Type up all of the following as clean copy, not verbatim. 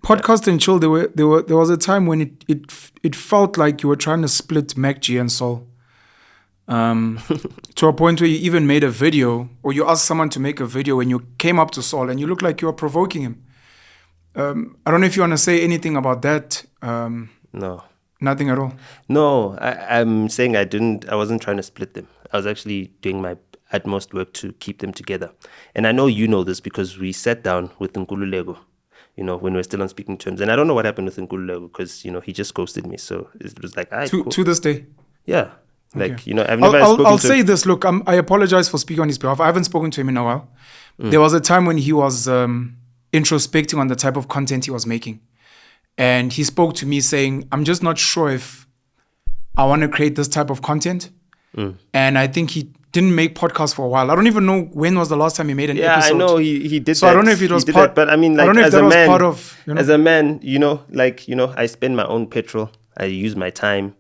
Podcast and chill. There was a time when it felt like you were trying to split MacG and Soul. To a point where you even made a video, or you asked someone to make a video when you came up to Soul and you looked like you were provoking him. I don't know if you want to say anything about that. No. Nothing at all. No, I'm saying I wasn't trying to split them. I was actually doing my utmost work to keep them together. And I know you know this because we sat down with Nkululeko, when we were still on speaking terms. And I don't know what happened with Nkululeko because, he just ghosted me. So it was like, cool. To this day? Yeah. Like, Okay. I've never spoken I'll to say this. Look, I apologize for speaking on his behalf. I haven't spoken to him in a while. There was a time when he was introspecting on the type of content he was making. And he spoke to me saying, I'm just not sure if I want to create this type of content. And I think he didn't make podcasts for a while. I don't even know when was the last time he made an episode. Yeah, I know he did so that. I don't know if it was part, but I mean, like, I don't know if as that a was man, part of, as a man, I spend my own petrol. I use my time,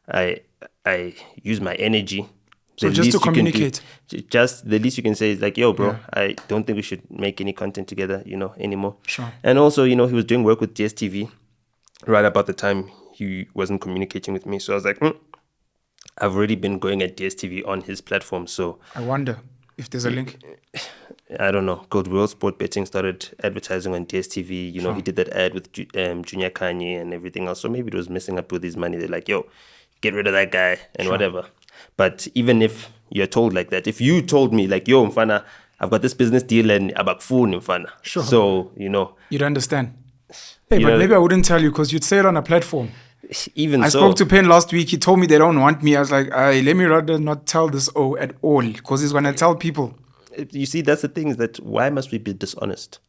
I use my energy. So just to communicate. Just the least you can say is like, yo, bro, Yeah. I don't think we should make any content together, anymore. Sure. And also, he was doing work with DSTV right about the time he wasn't communicating with me. So I was like, I've already been going at DSTV on his platform. So I wonder if there's a link. I don't know. Gold World Sport Betting started advertising on DSTV. He did that ad with Junior Kanye and everything else. So maybe it was messing up with his money. They're like, yo, get rid of that guy and whatever. But even if you're told like that, if you told me like, yo, Mfana, I've got this business deal and abakfuni Mfana. Sure. So, You'd understand. Hey, but maybe I wouldn't tell you because you'd say it on a platform. Even I so. spoke to Penn last week. He told me they don't want me. I was like, let me rather not tell this at all because he's going to tell people. You see, that's the thing is that why must we be dishonest?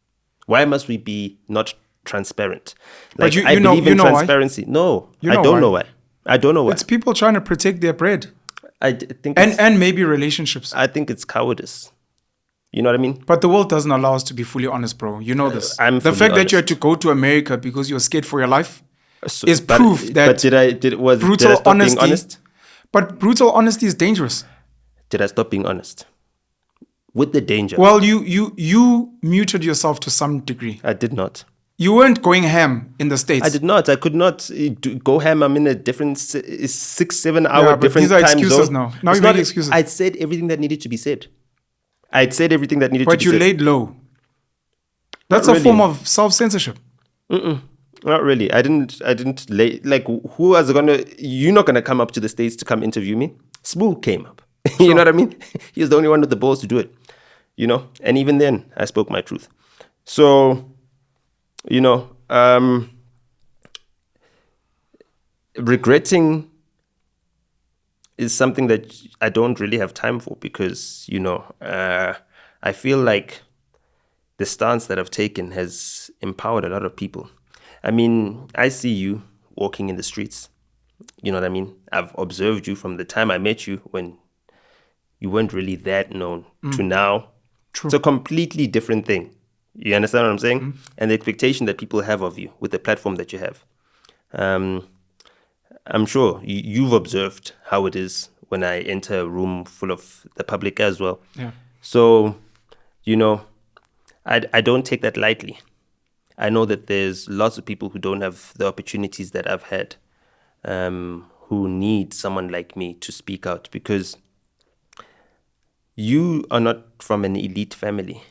Why must we be not transparent? Like, But I believe in transparency. Why? No, I don't know why. I don't know why. It's people trying to protect their bread. I think And maybe relationships. I think it's cowardice. You know what I mean? But the world doesn't allow us to be fully honest, bro. You know this. I'm the fully fact that you had honest. to go to America because you're scared for your life is But- proof that But did I stop honesty. being honest? But brutal honesty is dangerous. Did I stop being honest? With the danger. Well, you muted yourself to some degree. I did not. You weren't going ham in the States. I did not. I could not go ham. I'm in a different 6-7 hour Yeah, but different these are time excuses zone. now. Now It's you're not making excuses. I'd said everything that needed to be said. I'd said everything that needed to But be you said. laid low. That's Not a form of self-censorship. Not really. I didn't lay, like, who was gonna, you're not gonna come up to the States to come interview me. Smooth came up. You know what I mean? He was the only one with the balls to do it. And even then I spoke my truth. So, regretting is something that I don't really have time for because, I feel like the stance that I've taken has empowered a lot of people. I mean, I see you walking in the streets. You know what I mean? I've observed you from the time I met you when you weren't really that known to now. True. It's a completely different thing. You understand what I'm saying? And the expectation that people have of you with the platform that you have. I'm sure you've observed how it is when I enter a room full of the public as well. Yeah. So, I don't take that lightly. I know that there's lots of people who don't have the opportunities that I've had, who need someone like me to speak out because you are not from an elite family,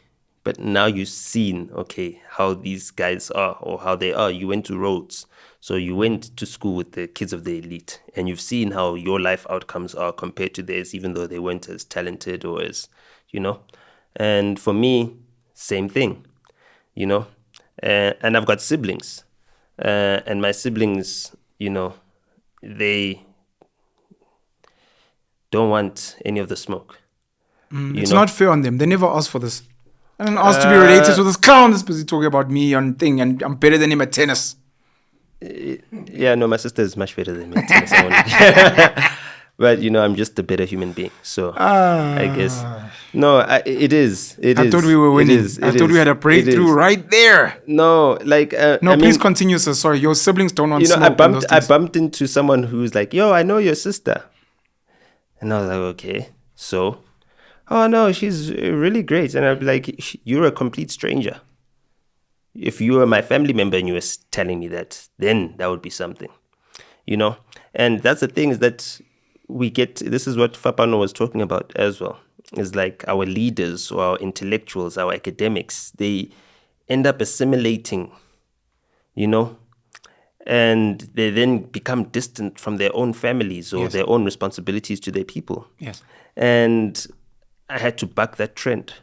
but now you've seen, okay, how these guys are or how they are. You went to Rhodes, so you went to school with the kids of the elite, and you've seen how your life outcomes are compared to theirs, even though they weren't as talented or as, And for me, same thing, And I've got siblings, and my siblings, they don't want any of the smoke. It's not fair on them. They never asked for this. I didn't ask to be related to this clown that's busy talking about me on thing, and I'm better than him at tennis. Yeah, no, my sister is much better than me at tennis. But, I'm just a better human being. So, I guess. No, it is. I thought we were winning. I thought we had a breakthrough right there. No, like... please continue, sir. Sorry, your siblings don't want smoke. I bumped into someone who's like, yo, I know your sister. And I was like, okay, so... Oh, no, she's really great. And I'd be like, you're a complete stranger. If you were my family member and you were telling me that, then that would be something, And that's the thing, is that this is what Fapano was talking about as well, is like our leaders or our intellectuals, our academics, they end up assimilating, and they then become distant from their own families or their own responsibilities to their people. Yes. And I had to buck that trend.